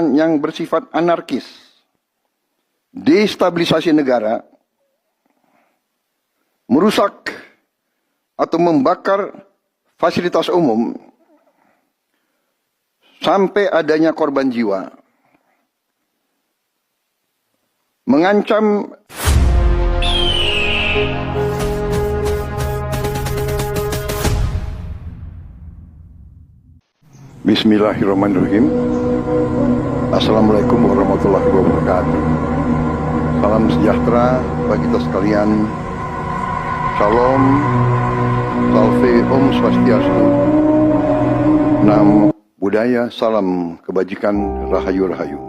yang bersifat anarkis, destabilisasi negara, merusak atau membakar fasilitas umum, sampai adanya korban jiwa, mengancam Bismillahirrahmanirrahim. Assalamualaikum warahmatullahi wabarakatuh. Salam sejahtera bagi kita sekalian. Shalom, salve, om swastiastu. Namo Buddhaya, salam kebajikan, rahayu-rahayu.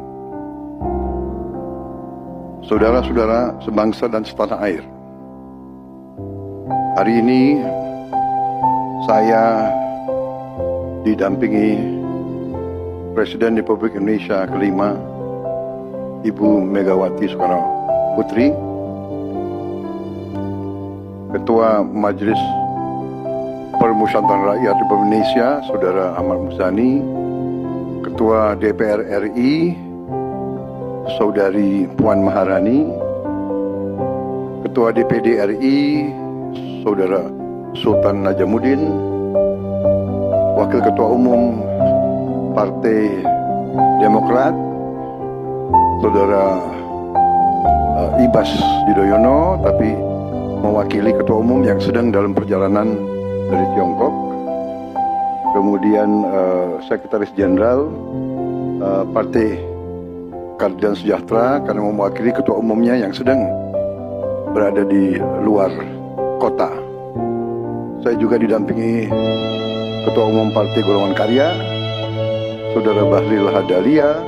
Saudara-saudara sebangsa dan setanah air, hari ini saya didampingi Presiden Republik Indonesia kelima, Ibu Megawati Soekarno Putri, Ketua Majelis Permusyawaratan Rakyat Republik Indonesia, Saudara Ahmad Muzani, Ketua DPR RI, Saudari Puan Maharani, Ketua DPD RI, Saudara Sultan Najamuddin, Wakil Ketua Umum Partai Demokrat, Saudara Ibas Yudhoyono, tapi mewakili Ketua Umum yang sedang dalam perjalanan dari Tiongkok. Kemudian Sekretaris Jenderal Partai Keadilan Sejahtera, karena mewakili Ketua Umumnya yang sedang berada di luar kota. Saya juga didampingi Ketua Umum Partai Golongan Karya, Saudara Bahlil Lahadalia,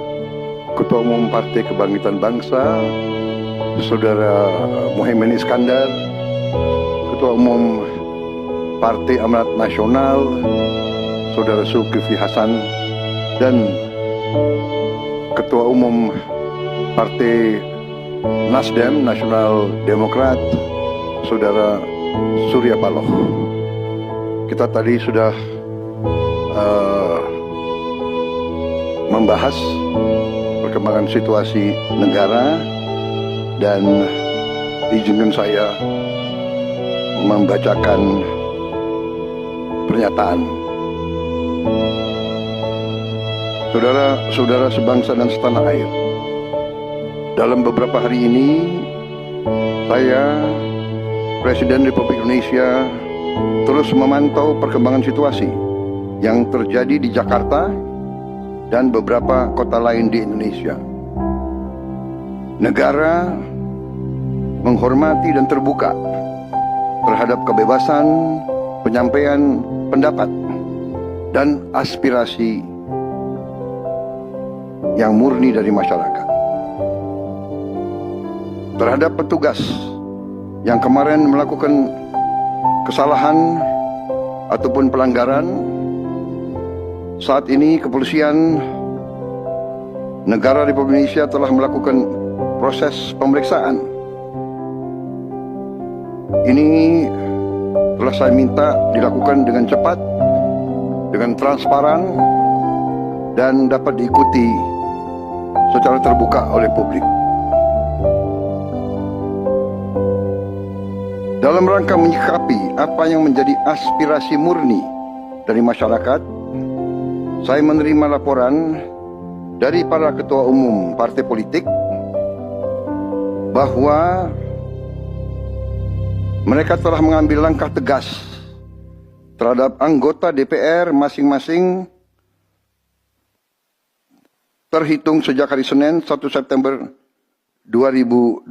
Ketua Umum Partai Kebangkitan Bangsa, Saudara Muhaimin Iskandar, Ketua Umum Partai Amanat Nasional, Saudara Zulkifli Hasan, dan Ketua Umum Partai Nasdem Nasional Demokrat, Saudara Surya Paloh. Kita tadi sudah membahas perkembangan situasi negara, dan izinkan saya membacakan pernyataan. Saudara-saudara sebangsa dan setanah air, dalam beberapa hari ini saya, Presiden Republik Indonesia, terus memantau perkembangan situasi yang terjadi di Jakarta dan beberapa kota lain di Indonesia. Negara menghormati dan terbuka terhadap kebebasan penyampaian pendapat dan aspirasi yang murni dari masyarakat. Terhadap petugas yang kemarin melakukan kesalahan ataupun pelanggaran, saat ini kepolisian negara Republik Indonesia telah melakukan proses pemeriksaan. Ini telah saya minta dilakukan dengan cepat, dengan transparan, dan dapat diikuti secara terbuka oleh publik. Dalam rangka menyikapi apa yang menjadi aspirasi murni dari masyarakat, saya menerima laporan dari para ketua umum partai politik bahwa mereka telah mengambil langkah tegas terhadap anggota DPR masing-masing terhitung sejak hari Senin 1 September 2025,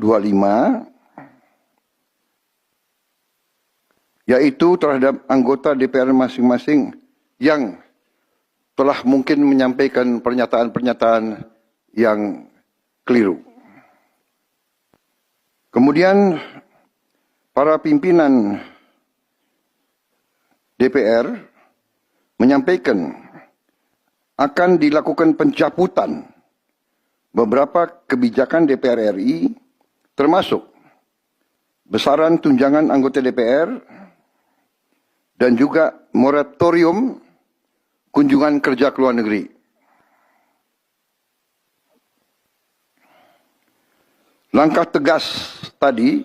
yaitu terhadap anggota DPR masing-masing yang telah mungkin menyampaikan pernyataan-pernyataan yang keliru. Kemudian para pimpinan DPR menyampaikan akan dilakukan pencabutan beberapa kebijakan DPR RI, termasuk besaran tunjangan anggota DPR dan juga moratorium kunjungan kerja ke luar negeri. Langkah tegas tadi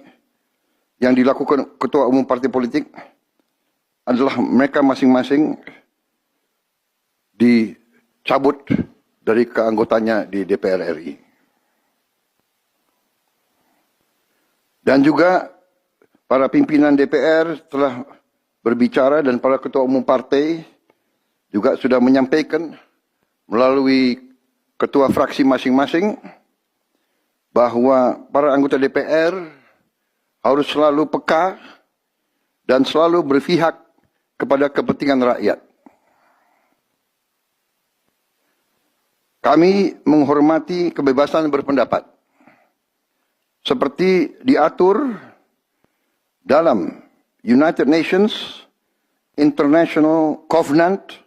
yang dilakukan ketua umum partai politik adalah mereka masing-masing dicabut dari keanggotanya di DPR RI. Dan juga para pimpinan DPR telah berbicara dan para ketua umum partai juga sudah menyampaikan melalui ketua fraksi masing-masing bahwa para anggota DPR harus selalu peka dan selalu berpihak kepada kepentingan rakyat. Kami menghormati kebebasan berpendapat seperti diatur dalam United Nations International Covenant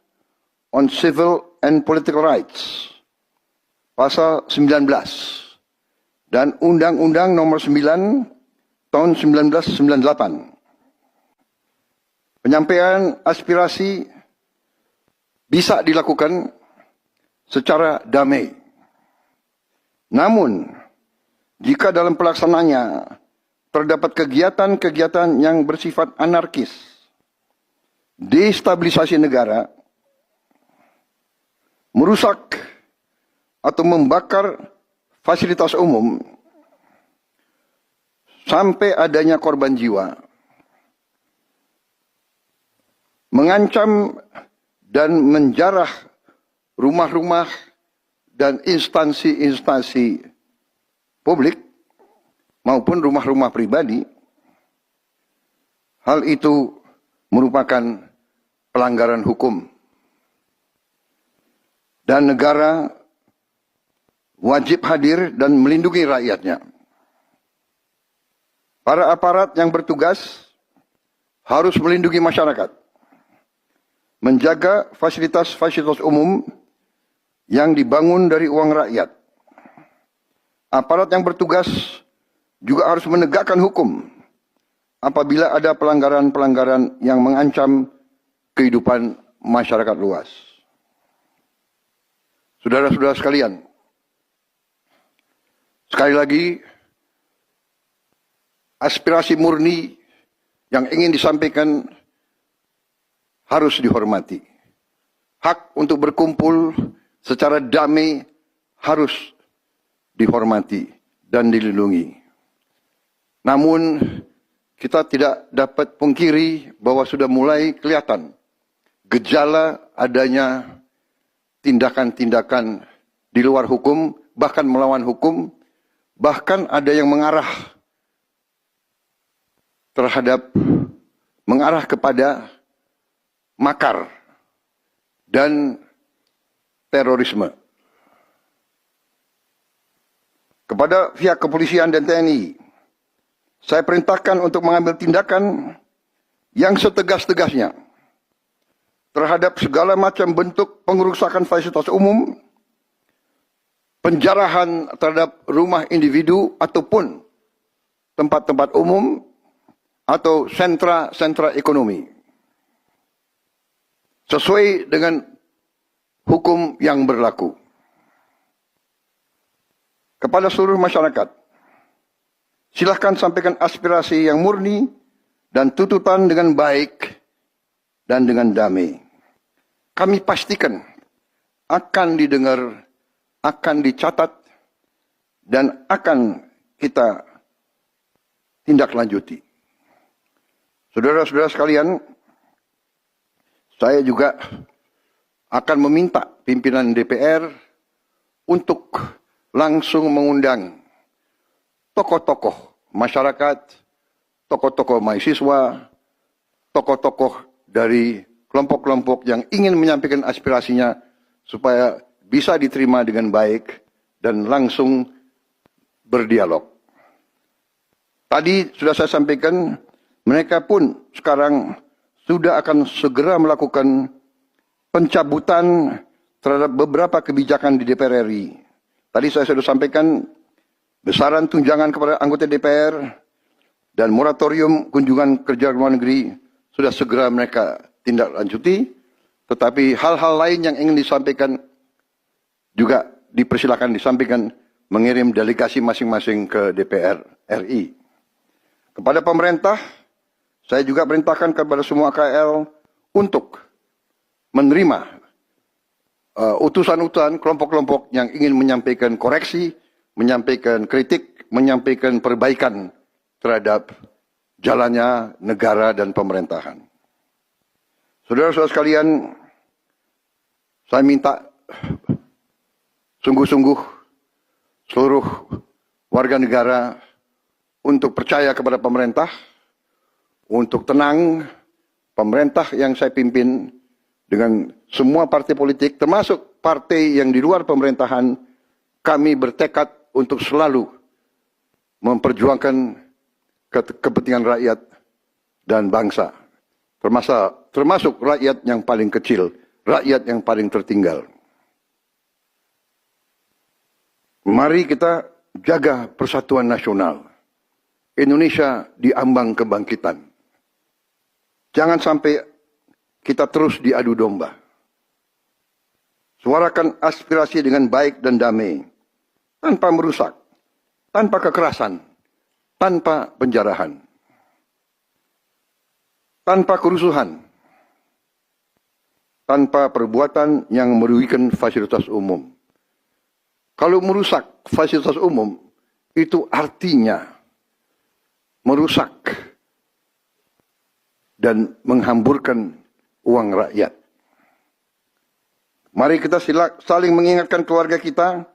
on Civil and Political Rights pasal 19 dan Undang-Undang nomor 9 tahun 1998. Penyampaian aspirasi bisa dilakukan secara damai. Namun, jika dalam pelaksananya terdapat kegiatan-kegiatan yang bersifat anarkis, destabilisasi negara, merusak atau membakar fasilitas umum, sampai adanya korban jiwa, mengancam dan menjarah rumah-rumah dan instansi-instansi publik maupun rumah-rumah pribadi, hal itu merupakan pelanggaran hukum. Dan negara wajib hadir dan melindungi rakyatnya. Para aparat yang bertugas harus melindungi masyarakat, menjaga fasilitas-fasilitas umum yang dibangun dari uang rakyat. Aparat yang bertugas juga harus menegakkan hukum apabila ada pelanggaran-pelanggaran yang mengancam kehidupan masyarakat luas. Saudara-saudara sekalian, sekali lagi, aspirasi murni yang ingin disampaikan harus dihormati. Hak untuk berkumpul secara damai harus dihormati dan dilindungi. Namun, kita tidak dapat pungkiri bahwa sudah mulai kelihatan gejala adanya tindakan-tindakan di luar hukum, bahkan melawan hukum, bahkan ada yang mengarah kepada makar dan terorisme. Kepada pihak kepolisian dan TNI, saya perintahkan untuk mengambil tindakan yang setegas-tegasnya terhadap segala macam bentuk pengerusakan fasilitas umum, penjarahan terhadap rumah individu ataupun tempat-tempat umum atau sentra-sentra ekonomi, sesuai dengan hukum yang berlaku. Kepada seluruh masyarakat, silahkan sampaikan aspirasi yang murni dan tuntutan dengan baik dan dengan damai. Kami pastikan akan didengar, akan dicatat, dan akan kita tindak lanjuti. Saudara-saudara sekalian, saya juga akan meminta pimpinan DPR untuk langsung mengundang tokoh-tokoh masyarakat, tokoh-tokoh mahasiswa, tokoh-tokoh dari kelompok-kelompok yang ingin menyampaikan aspirasinya supaya bisa diterima dengan baik dan langsung berdialog. Tadi sudah saya sampaikan, mereka pun sekarang sudah akan segera melakukan pencabutan terhadap beberapa kebijakan di DPR RI. Tadi saya sudah sampaikan besaran tunjangan kepada anggota DPR dan moratorium kunjungan kerja luar negeri sudah segera mereka tindak lanjuti. Tetapi hal-hal lain yang ingin disampaikan juga dipersilakan disampaikan mengirim delegasi masing-masing ke DPR RI. Kepada pemerintah, saya juga perintahkan kepada semua KL untuk menerima utusan-utusan kelompok-kelompok yang ingin menyampaikan koreksi, menyampaikan kritik, menyampaikan perbaikan terhadap jalannya negara dan pemerintahan. Saudara-saudara sekalian, saya minta sungguh-sungguh seluruh warga negara untuk percaya kepada pemerintah, untuk tenang. Pemerintah yang saya pimpin dengan semua partai politik, termasuk partai yang di luar pemerintahan, kami bertekad untuk selalu memperjuangkan kepentingan rakyat dan bangsa, termasuk rakyat yang paling kecil, rakyat yang paling tertinggal. Mari kita jaga persatuan nasional. Indonesia diambang kebangkitan. Jangan sampai kita terus diadu domba. Suarakan aspirasi dengan baik dan damai, tanpa merusak, tanpa kekerasan, tanpa penjarahan, tanpa kerusuhan, tanpa perbuatan yang merugikan fasilitas umum. Kalau merusak fasilitas umum, itu artinya merusak dan menghamburkan uang rakyat. Mari kita saling mengingatkan keluarga kita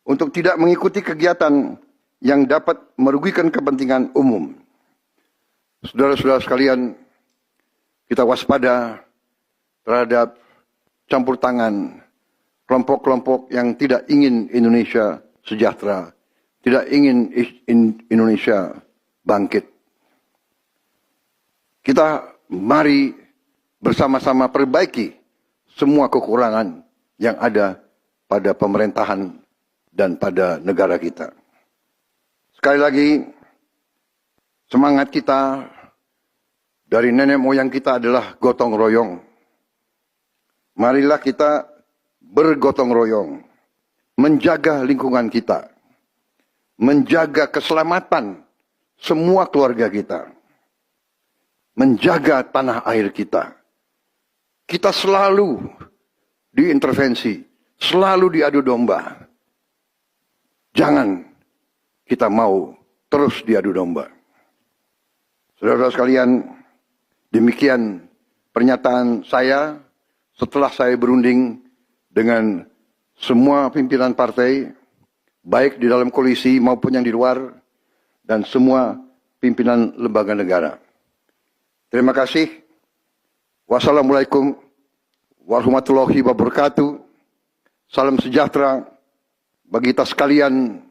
untuk tidak mengikuti kegiatan yang dapat merugikan kepentingan umum. Saudara-saudara sekalian, kita waspada terhadap campur tangan kelompok-kelompok yang tidak ingin Indonesia sejahtera, tidak ingin Indonesia bangkit. Kita mari bersama-sama perbaiki semua kekurangan yang ada pada pemerintahan dan pada negara kita. Sekali lagi, semangat kita dari nenek moyang kita adalah gotong royong. Marilah kita bergotong royong, menjaga lingkungan kita, menjaga keselamatan semua keluarga kita, menjaga tanah air kita. Kita selalu diintervensi, selalu diadu domba. Jangan kita mau terus diadu domba. Saudara-saudara sekalian, demikian pernyataan saya setelah saya berunding dengan semua pimpinan partai, baik di dalam koalisi maupun yang di luar, dan semua pimpinan lembaga negara. Terima kasih. Wassalamualaikum warahmatullahi wabarakatuh. Salam sejahtera bagi kita sekalian.